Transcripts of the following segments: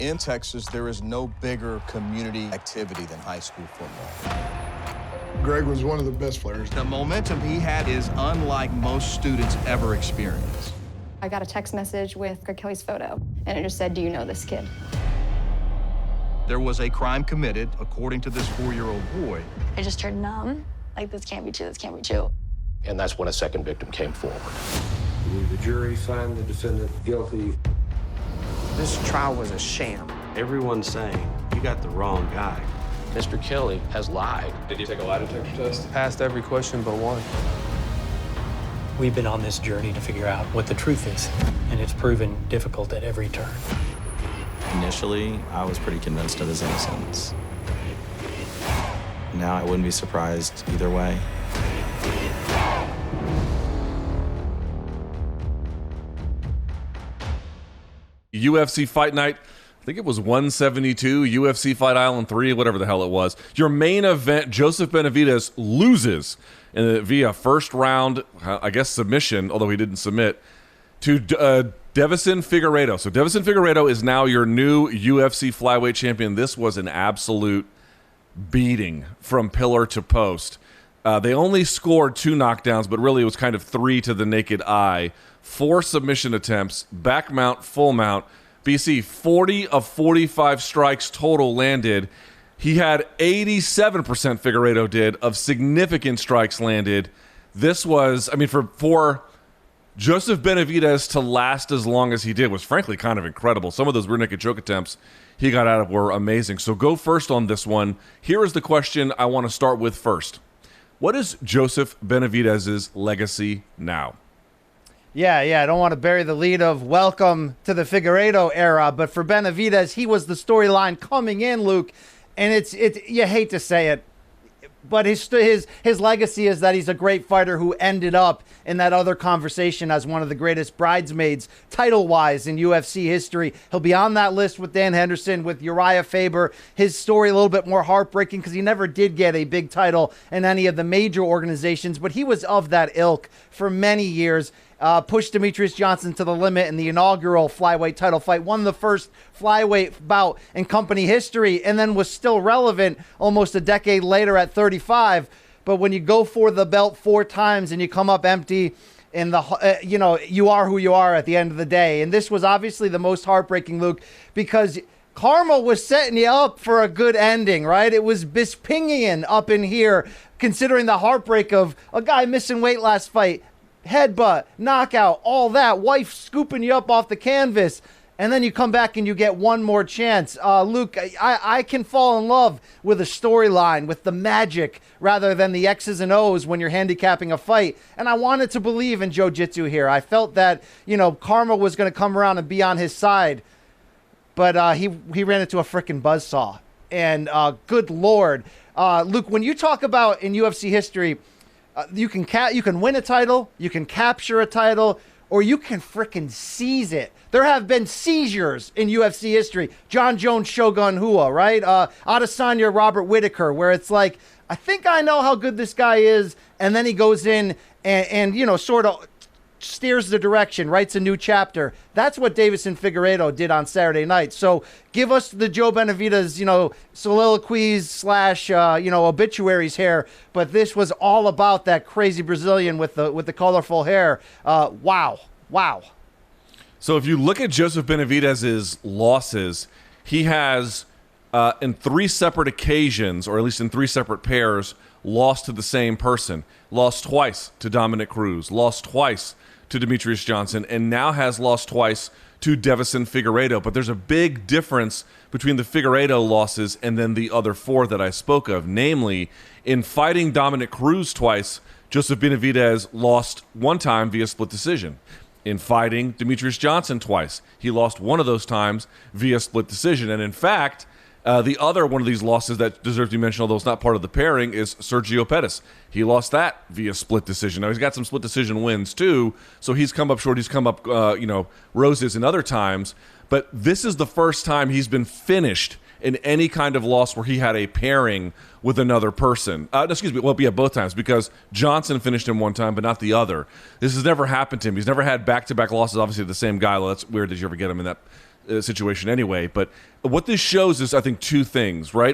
In Texas, there is no bigger community activity than high school football. Greg was one of the best players. The momentum he had is unlike most students ever experience. I got a text message with Greg Kelly's photo, and it just said, "Do you know this kid?" There was a crime committed, according to this 4-year-old boy. I just turned numb. Like, this can't be true, this can't be true. And that's when a second victim came forward. The jury found the defendant guilty. This trial was a sham. Everyone's saying, you got the wrong guy. Mr. Kelly has lied. Did you take a lie detector test? Passed every question but one. We've been on this journey to figure out what the truth is, and it's proven difficult at every turn. Initially, I was pretty convinced of his innocence. Now I wouldn't be surprised either way. UFC Fight Night, I think it was 172, UFC Fight Island 3, whatever the hell it was. Your main event, Joseph Benavidez loses via first round, I guess, submission, although he didn't submit, to Deiveson Figueiredo. So Deiveson Figueiredo is now your new UFC flyweight champion. This was an absolute beating from pillar to post. They only scored 2 knockdowns, but really it was kind of 3 to the naked eye. 4 submission attempts, back mount, full mount. BC, 40 of 45 strikes total landed. He had 87%, Figueiredo did, of significant strikes landed. This was, I mean, for Joseph Benavidez to last as long as he did was frankly kind of incredible. Some of those rear naked choke attempts he got out of were amazing. So go first on this one. Here is the question I want to start with first. What is Joseph Benavidez's legacy now? Yeah, I don't want to bury the lead of welcome to the Figueiredo era, but for Benavidez, he was the storyline coming in, Luke, and it's you hate to say it, but his legacy is that he's a great fighter who ended up in that other conversation as one of the greatest bridesmaids title-wise in UFC history. He'll be on that list with Dan Henderson, with Uriah Faber. His story a little bit more heartbreaking because he never did get a big title in any of the major organizations, but he was of that ilk for many years. Pushed Demetrius Johnson to the limit in the inaugural flyweight title fight, won the first flyweight bout in company history, and then was still relevant almost a decade later at 35. But when you go for the belt 4 times and you come up empty, in the you are who you are at the end of the day. And this was obviously the most heartbreaking, Luke, because karma was setting you up for a good ending, right? It was Bispingian up in here, considering the heartbreak of a guy missing weight last fight. Headbutt, knockout, all that, wife scooping you up off the canvas, and then you come back and you get one more chance. Luke, I can fall in love with a storyline, with the magic, rather than the X's and O's when you're handicapping a fight, and I wanted to believe in jiu-jitsu here. I felt that, karma was going to come around and be on his side, but he ran into a freaking buzzsaw, and good Lord. Luke, when you talk about in UFC history, you can win a title, you can capture a title, or you can frickin' seize it. There have been seizures in UFC history. John Jones, Shogun Rua, right? Adesanya, Robert Whittaker, where it's like, I think I know how good this guy is, and then he goes in and sort of steers the direction, writes a new chapter. That's what Deiveson Figueiredo did on Saturday night. So give us the Joe Benavidez, soliloquies / obituaries here. But this was all about that crazy Brazilian with the colorful hair. Wow. So if you look at Joseph Benavidez's losses, he has in 3 separate occasions, or at least in 3 separate pairs, lost to the same person. Lost twice to Dominic Cruz, lost twice to Demetrius Johnson, and now has lost twice to Deiveson Figueiredo. But there's a big difference between the Figueiredo losses and then the other 4 that I spoke of. Namely, in fighting Dominic Cruz twice, Joseph Benavidez lost 1 time via split decision. In fighting Demetrius Johnson twice, he lost 1 of those times via split decision. And in fact, the other one of these losses that deserves to be mentioned, although it's not part of the pairing, is Sergio Pettis. He lost that via split decision. Now, he's got some split decision wins, too, so he's come up short. He's come up, roses in other times. But this is the first time he's been finished in any kind of loss where he had a pairing with another person. Both times, because Johnson finished him 1 time, but not the other. This has never happened to him. He's never had back-to-back losses, obviously, to the same guy. Well, that's weird that you ever get him in that situation anyway. But what this shows is, I think, three things. One,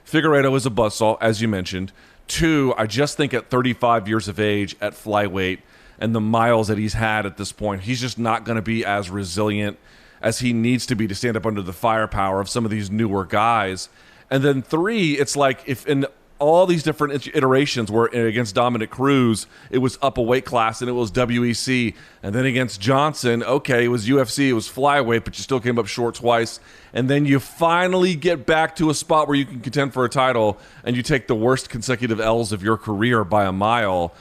Figueiredo is a buzzsaw, as you mentioned. Two, I just think at 35 years of age at flyweight and the miles that he's had at this point, he's just not going to be as resilient as he needs to be to stand up under the firepower of some of these newer guys. And then three, it's like if in all these different iterations where against Dominic Cruz, it was up a weight class and it was WEC. And then against Johnson, okay, it was UFC, it was flyweight, but you still came up short twice. And then you finally get back to a spot where you can contend for a title and you take the worst consecutive L's of your career by a mile.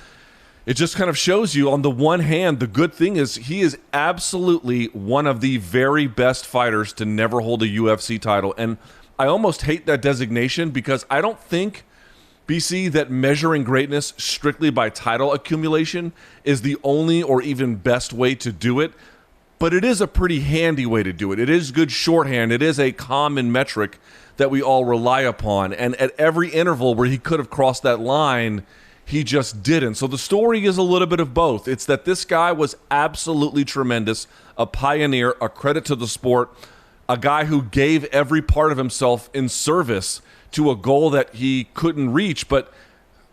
It just kind of shows you, on the one hand, the good thing is he is absolutely one of the very best fighters to never hold a UFC title. And I almost hate that designation because I don't think, BC, that measuring greatness strictly by title accumulation is the only or even best way to do it. But it is a pretty handy way to do it. It is good shorthand. It is a common metric that we all rely upon. And at every interval where he could have crossed that line, he just didn't. So the story is a little bit of both. It's that this guy was absolutely tremendous, a pioneer, a credit to the sport, a guy who gave every part of himself in service to a goal that he couldn't reach. But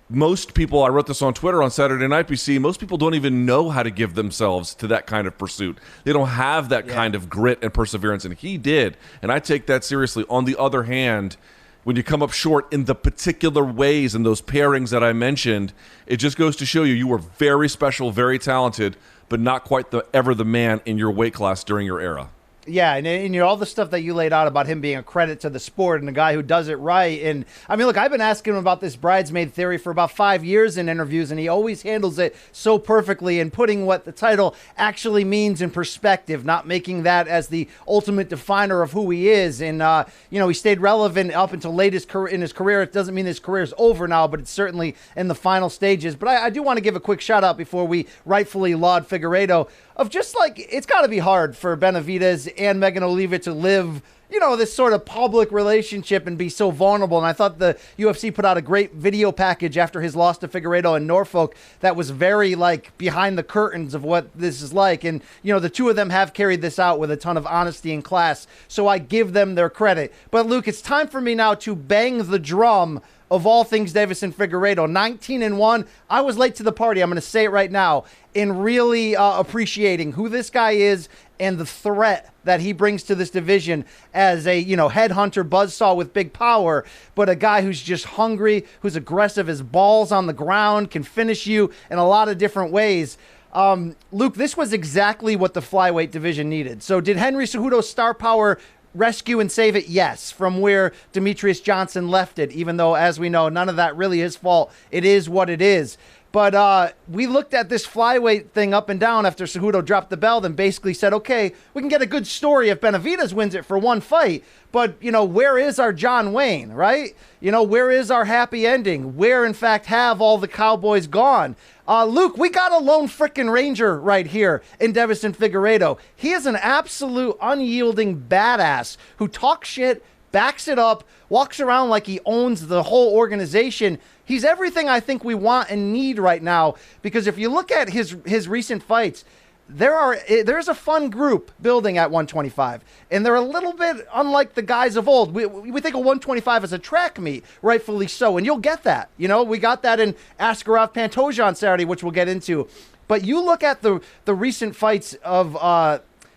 most people, I wrote this on Twitter on Saturday Night, BC, most people don't even know how to give themselves to that kind of pursuit. They don't have that kind of grit and perseverance, and he did. And I take that seriously. On the other hand, when you come up short in the particular ways and those pairings that I mentioned, it just goes to show you were very special, very talented, but not quite ever the man in your weight class during your era. Yeah, and all the stuff that you laid out about him being a credit to the sport and a guy who does it right. And I mean, look, I've been asking him about this bridesmaid theory for about 5 years in interviews, and he always handles it so perfectly and putting what the title actually means in perspective, not making that as the ultimate definer of who he is. And, he stayed relevant up until late in his career. It doesn't mean his career is over now, but it's certainly in the final stages. But I do want to give a quick shout out before we rightfully laud Figueiredo of just like, it's got to be hard for Benavidez and Megan Oliva to live, this sort of public relationship and be so vulnerable. And I thought the UFC put out a great video package after his loss to Figueiredo in Norfolk that was very like behind the curtains of what this is like. And, the two of them have carried this out with a ton of honesty and class. So I give them their credit. But Luke, it's time for me now to bang the drum of all things Deiveson Figueiredo. 19-1. I was late to the party. I'm going to say it right now. In really appreciating who this guy is and the threat that he brings to this division as a, headhunter buzzsaw with big power, but a guy who's just hungry, who's aggressive, his balls on the ground, can finish you in a lot of different ways. Luke, this was exactly what the flyweight division needed. So did Henry Cejudo's star power rescue and save it? Yes, from where Demetrius Johnson left it, even though, as we know, none of that really his fault. It is what it is. But we looked at this flyweight thing up and down after Cejudo dropped the belt and basically said, okay, we can get a good story if Benavidez wins it for one fight. But, where is our John Wayne, right? Where is our happy ending? Where, in fact, have all the Cowboys gone? Luke, we got a lone frickin' ranger right here in Deiveson Figueiredo. He is an absolute unyielding badass who talks shit, backs it up, walks around like he owns the whole organization. He's everything I think we want and need right now, because if you look at his recent fights, there's a fun group building at 125, and they're a little bit unlike the guys of old. We think of 125 as a track meet, rightfully so, and you'll get that. We got that in Askarov Pantoja on Saturday, which we'll get into. But you look at the recent fights of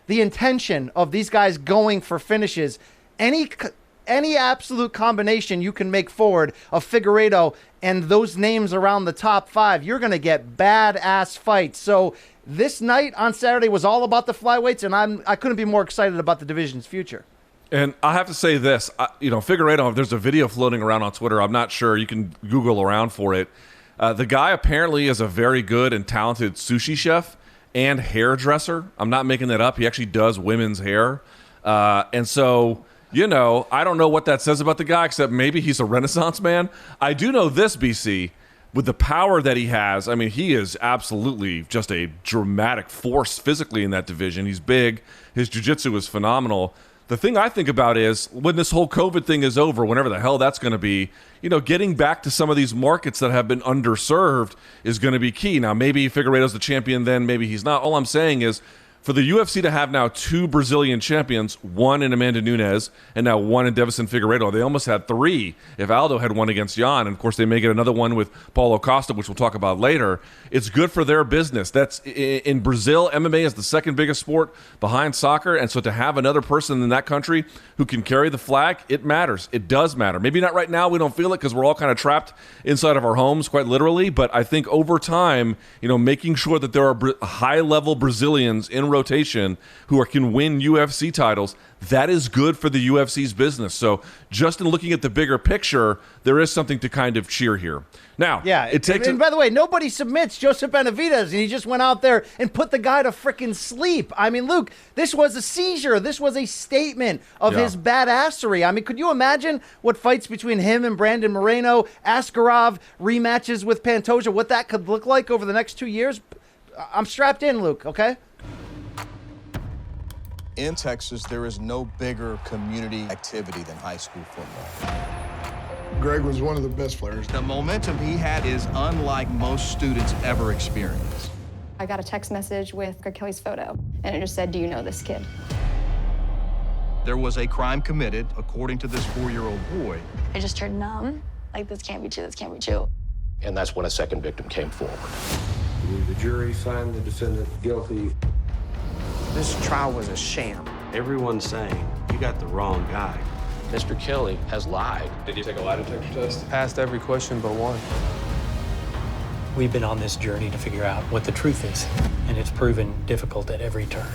the intention of these guys going for finishes. Any absolute combination you can make forward of Figueiredo and those names around the top five, you're going to get badass fights. So this night on Saturday was all about the flyweights, and I couldn't be more excited about the division's future. And I have to say this, Figueiredo, there's a video floating around on Twitter. I'm not sure. You can Google around for it. The guy apparently is a very good and talented sushi chef and hairdresser. I'm not making that up. He actually does women's hair. And so, I don't know what that says about the guy, except maybe he's a Renaissance man. I do know this, BC, with the power that he has. I mean, he is absolutely just a dramatic force physically in that division. He's big. His jiu-jitsu is phenomenal. The thing I think about is when this whole COVID thing is over, whenever the hell that's going to be, getting back to some of these markets that have been underserved is going to be key. Now, maybe Figueiredo's the champion then, maybe he's not. All I'm saying is For the UFC to have now 2 Brazilian champions, one in Amanda Nunes and now one in Deiveson Figueiredo, they almost had 3 if Aldo had one against Jan. And of course, they may get another one with Paulo Costa, which we'll talk about later. It's good for their business. That's in Brazil, MMA is the second biggest sport behind soccer. And so to have another person in that country who can carry the flag, it matters. It does matter. Maybe not right now. We don't feel it because we're all kind of trapped inside of our homes, quite literally. But I think over time, making sure that there are high-level Brazilians in rotation who can win UFC titles, that is good for the UFC's business. So just in looking at the bigger picture, there is something to kind of cheer here. Now, yeah, and by the way, nobody submits Joseph Benavidez, and he just went out there and put the guy to freaking sleep. I mean, Luke, this was a seizure. This was a statement of his badassery. I mean, could you imagine what fights between him and Brandon Moreno, Askarov, rematches with Pantoja, what that could look like over the next 2 years? I'm strapped in, Luke, okay? In Texas, there is no bigger community activity than high school football. Greg was one of the best players. The momentum he had is unlike most students ever experience. I got a text message with Greg Kelly's photo, and it just said, "Do you know this kid?" There was a crime committed, according to this 4-year-old boy. I just turned numb. Like, this can't be true, this can't be true. And that's when a second victim came forward. The jury found the defendant guilty. This trial was a sham. Everyone's saying you got the wrong guy. Mr. Kelly has lied. Did you take a lie detector test? Passed every question but one. We've been on this journey to figure out what the truth is, and it's proven difficult at every turn.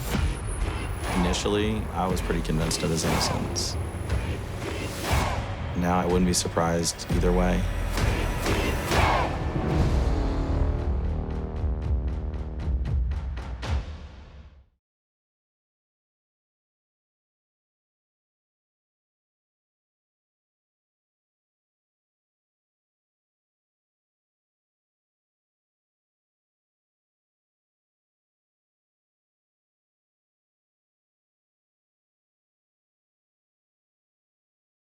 Initially, I was pretty convinced of his innocence. Now I wouldn't be surprised either way.